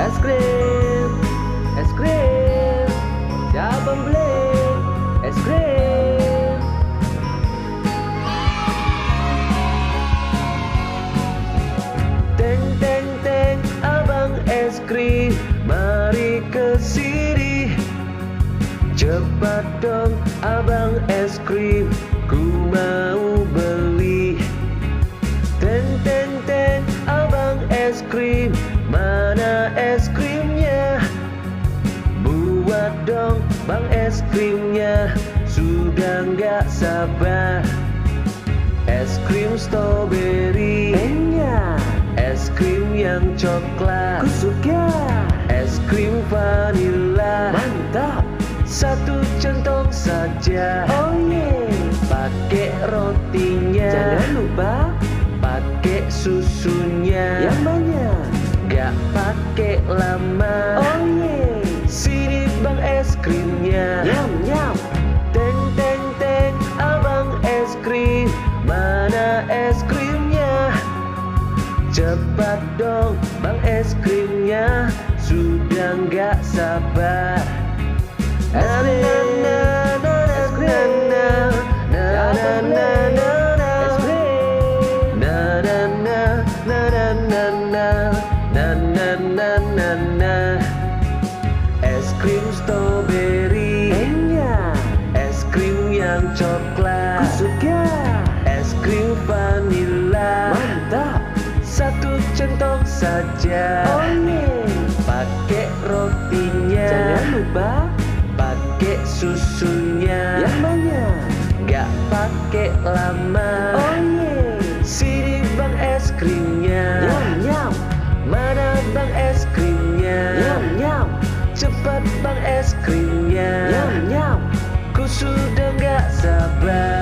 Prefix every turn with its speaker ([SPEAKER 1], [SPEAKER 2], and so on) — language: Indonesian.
[SPEAKER 1] Es krim, es krim, siapa beli es krim? Teng teng teng, abang es krim, mari ke sini. Cepat dong abang es krim, ku mau beli. Teng teng teng, abang es krim, mana es krimnya? Buat dong bang es krimnya, sudah nggak sabar. Es krim stroberi, enak. Es krim yang coklat, ku suka. Es krim vanila, mantap. Satu centong saja, oh yeah. Pakai rotinya, jangan lupa pakai susunya yang banyak, gak pakai lama, oh yeah. Sini bang es krimnya, nyam nyam. Teng teng teng, abang es krim, mana es krimnya? Cepat dong bang es krimnya, sudah nggak sabar. Es krim, es krim, es krim, es krim stroberi, enak. Es krim yang coklat, ku suka. Es krim vanila, mantap. Satu centong saja, oh yeah. Pakai rotinya, jangan lupa pakai susunya yang banyak, gak pakai lama, oh yeah. Sini bang es krimnya, nyam nyam. Mana bang es krimnya, nyam nyam. Cepat bang es krimnya, nyam nyam. Ku sudah gak sabar.